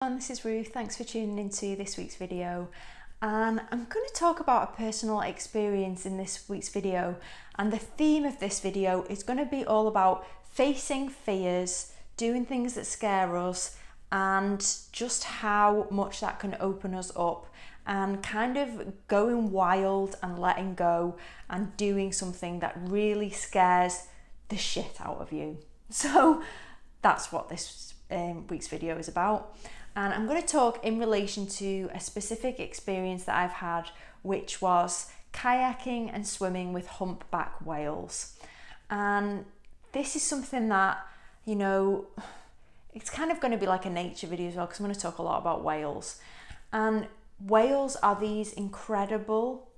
This is Ruth. Thanks for tuning into this week's video, and I'm going to talk about a personal experience in this week's video, and the theme of this video is going to be all about facing fears, doing things that scare us, and just how much that can open us up and kind of going wild and letting go and doing something that really scares the shit out of you. So that's what this week's video is about. And I'm going to talk in relation to a specific experience that I've had, which was kayaking and swimming with humpback whales. And this is something that, you know, it's kind of going to be like a nature video as well, because I'm going to talk a lot about whales. And whales are these incredible,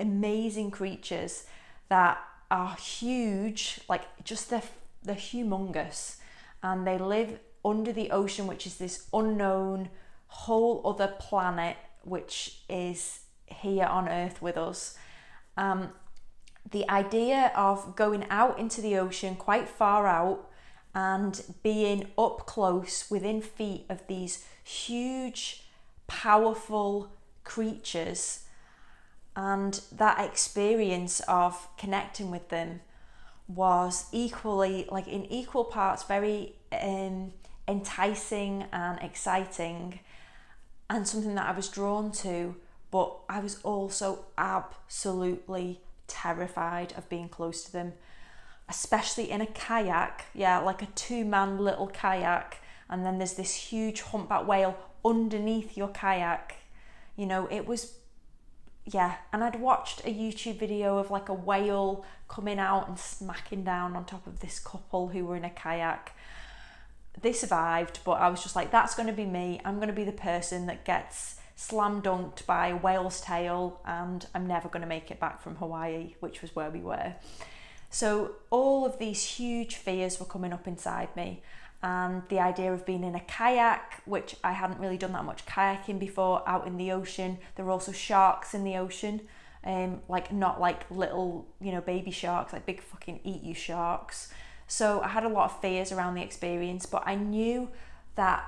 amazing creatures that are huge, like just they're humongous, and they live under the ocean, which is this unknown whole other planet which is here on Earth with us. The idea of going out into the ocean quite far out and being up close within feet of these huge, powerful creatures, and that experience of connecting with them was equally, like in equal parts, very enticing and exciting, and something that I was drawn to, but I was also absolutely terrified of being close to them, especially in a kayak, like a two-man little kayak, and then there's this huge humpback whale underneath your kayak. You know, it was, and I'd watched a YouTube video of like a whale coming out and smacking down on top of this couple who were in a kayak. They survived, but I was just like, that's going to be me. I'm going to be the person that gets slam dunked by a whale's tail, and I'm never going to make it back from Hawaii, which was where we were. So all of these huge fears were coming up inside me, and the idea of being in a kayak, which I hadn't really done that much kayaking before, out in the ocean. There were also sharks in the ocean, like not like little, baby sharks, like big fucking eat you sharks. So I had a lot of fears around the experience, but I knew that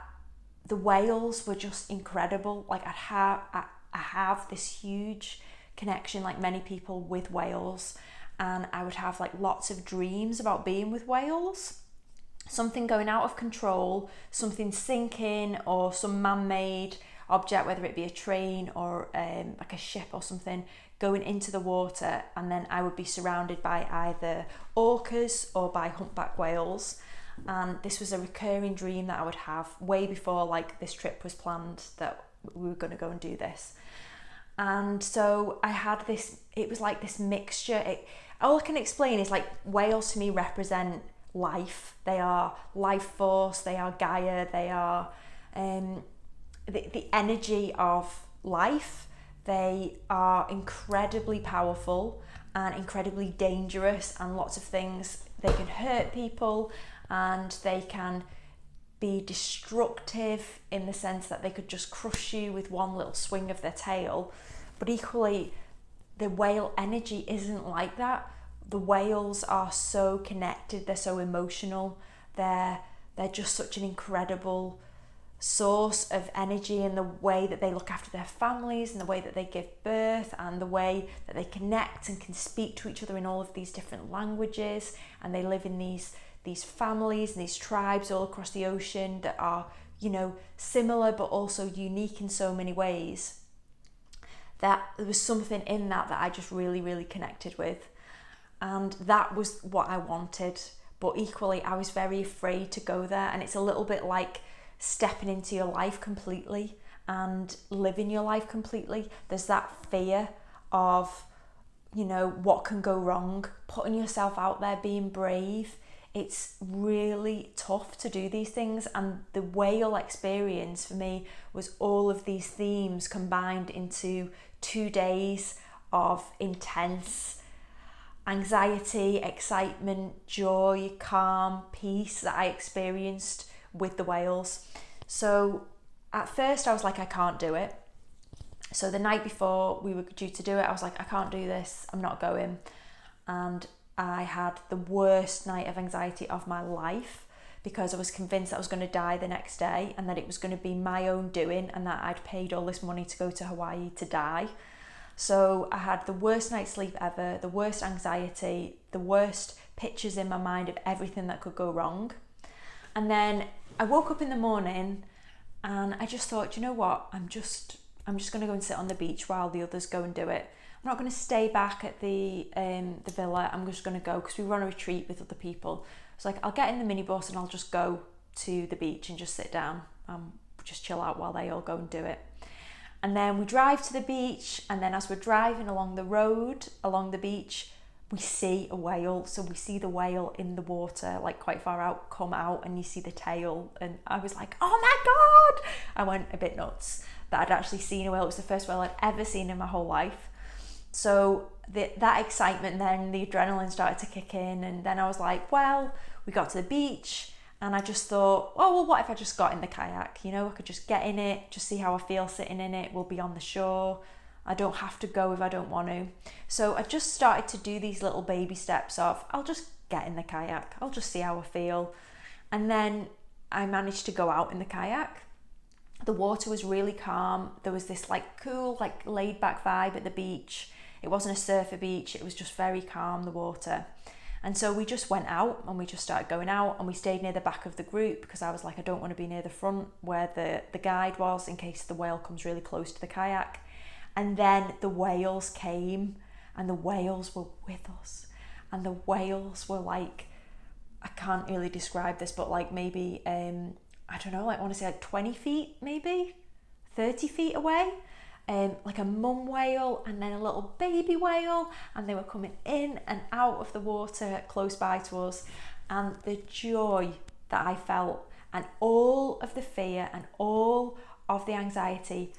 the whales were just incredible. Like I have this huge connection, like many people, with whales, and I would have like lots of dreams about being with whales. Something going out of control, something sinking, or some man-made object, whether it be a train or like a ship or something, going into the water, and then I would be surrounded by either orcas or by humpback whales. And this was a recurring dream that I would have way before like this trip was planned, that we were going to go and do this. And so I had this, it was like this mixture. All I can explain is like whales to me represent life. They are life force, they are Gaia, they are the energy of life. They are incredibly powerful and incredibly dangerous, and lots of things. They can hurt people, and they can be destructive in the sense that they could just crush you with one little swing of their tail. But equally, the whale energy isn't like that. The whales are so connected, they're so emotional, they're just such an incredible source of energy, in the way that they look after their families, and the way that they give birth, and the way that they connect and can speak to each other in all of these different languages. And they live in these families and these tribes all across the ocean that are, similar but also unique in so many ways. That there was something in that I just really, really connected with. And that was what I wanted. But equally, I was very afraid to go there. And it's a little bit like stepping into your life completely and living your life completely. There's that fear of, what can go wrong, putting yourself out there, being brave. It's really tough to do these things. And the whale experience for me was all of these themes combined into 2 days of intense anxiety, excitement, joy, calm, peace that I experienced with the whales. So at first I was like, I can't do it. So the night before we were due to do it, I was like, I can't do this, I'm not going. And I had the worst night of anxiety of my life, because I was convinced that I was going to die the next day and that it was going to be my own doing and that I'd paid all this money to go to Hawaii to die. So I had the worst night's sleep ever, the worst anxiety, the worst pictures in my mind of everything that could go wrong. And then I woke up in the morning and I just thought, you know what, I'm just going to go and sit on the beach while the others go and do it. I'm not going to stay back at the villa. I'm just going to go because we were on a retreat with other people. It's like, I'll get in the minibus and I'll just go to the beach and just sit down, just chill out while they all go and do it. And then we drive to the beach, and then as we're driving along the road, along the beach, we see a whale. So we see the whale in the water, like quite far out, come out, and you see the tail. And I was like, oh my God! I went a bit nuts that I'd actually seen a whale. It was the first whale I'd ever seen in my whole life. So that excitement, then the adrenaline started to kick in, and then I was like, well, we got to the beach, and I just thought, oh, well, what if I just got in the kayak? You know, I could just get in it, just see how I feel sitting in it. We'll be on the shore. I don't have to go if I don't want to. So I just started to do these little baby steps of, I'll just get in the kayak. I'll just see how I feel. And then I managed to go out in the kayak. The water was really calm. There was this like cool, like laid back vibe at the beach. It wasn't a surfer beach. It was just very calm, the water. And so we just went out and we just started going out, and we stayed near the back of the group because I was like, I don't want to be near the front where the guide was in case the whale comes really close to the kayak. And then the whales came, and the whales were with us. And the whales were like, I can't really describe this, but like maybe, I don't know, like I want to say like 20 feet, maybe 30 feet away. Like a mum whale and then a little baby whale, and they were coming in and out of the water close by to us, and the joy that I felt and all of the fear and all of the anxiety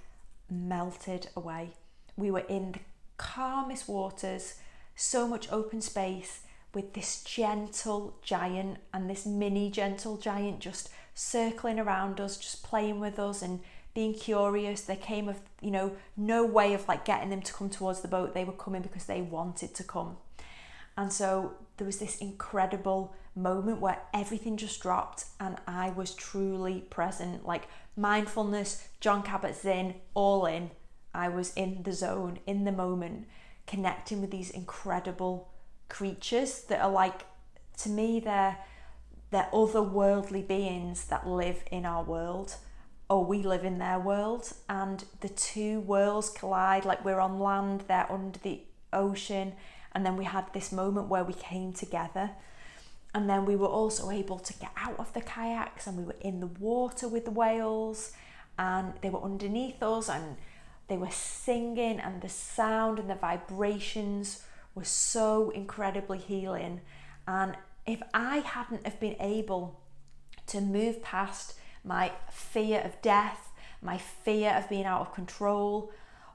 melted away. We were in the calmest waters, so much open space, with this gentle giant and this mini gentle giant just circling around us, just playing with us and being curious. They came of, no way of like getting them to come towards the boat. They were coming because they wanted to come. And so there was this incredible moment where everything just dropped and I was truly present, like mindfulness, John Kabat-Zinn, all in. I was in the zone, in the moment, connecting with these incredible creatures that are like, to me, they're otherworldly beings that live in our world, or we live in their world, and the two worlds collide. Like, we're on land, they're under the ocean, and then we had this moment where we came together. And then we were also able to get out of the kayaks, and we were in the water with the whales, and they were underneath us, and they were singing, and the sound and the vibrations were so incredibly healing. And if I hadn't have been able to move past my fear of death, my fear of being out of control,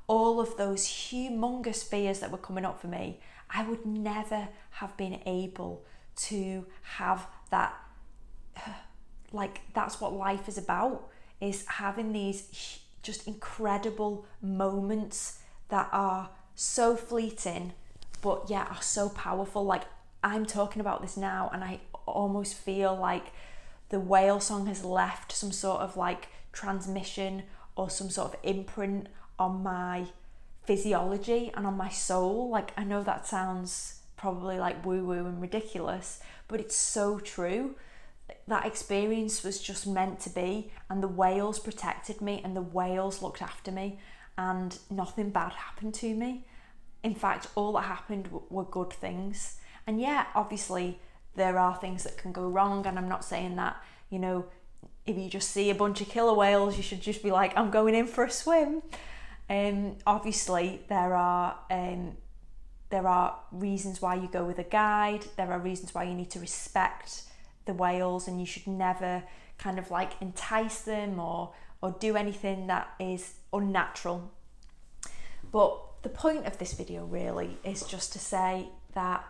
all of those humongous fears that were coming up for me, I would never have been able to have that. Like, that's what life is about, is having these just incredible moments that are so fleeting but yet are so powerful. Like, I'm talking about this now and I almost feel like the whale song has left some sort of like transmission or some sort of imprint on my physiology and on my soul. Like, I know that sounds probably like woo-woo and ridiculous, but it's so true. That experience was just meant to be, and the whales protected me and the whales looked after me, and nothing bad happened to me. In fact, all that happened were good things. And yeah, obviously there are things that can go wrong, and I'm not saying that, if you just see a bunch of killer whales, you should just be like, I'm going in for a swim. Obviously there are reasons why you go with a guide. There are reasons why you need to respect the whales, and you should never kind of like entice them or do anything that is unnatural. But the point of this video really is just to say that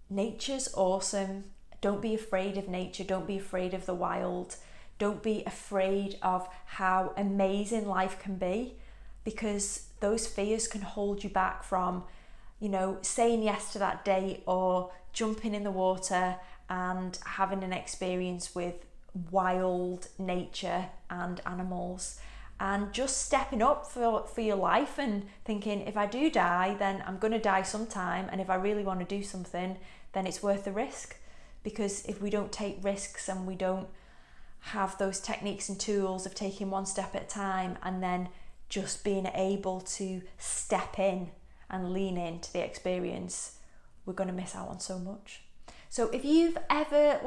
nature's awesome. Don't be afraid of nature. Don't be afraid of the wild. Don't be afraid of how amazing life can be, because those fears can hold you back from, saying yes to that date or jumping in the water and having an experience with wild nature and animals, and just stepping up for your life and thinking, if I do die, then I'm going to die sometime, and if I really want to do something, then it's worth the risk. Because if we don't take risks and we don't have those techniques and tools of taking one step at a time and then just being able to step in and lean into the experience, we're going to miss out on so much. So if you've ever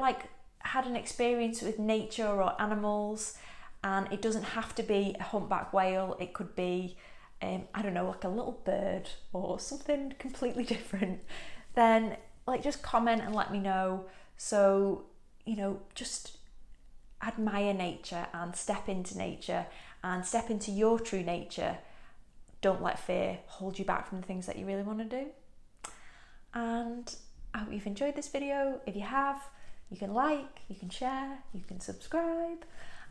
had an experience with nature or animals, and it doesn't have to be a humpback whale, it could be I don't know, like a little bird or something completely different, then just comment and let me know. So, just admire nature and step into nature and step into your true nature. Don't let fear hold you back from the things that you really want to do. And I hope you've enjoyed this video. If you have, you can like, you can share, you can subscribe,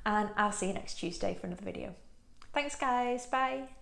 and I'll see you next Tuesday for another video. Thanks guys, bye.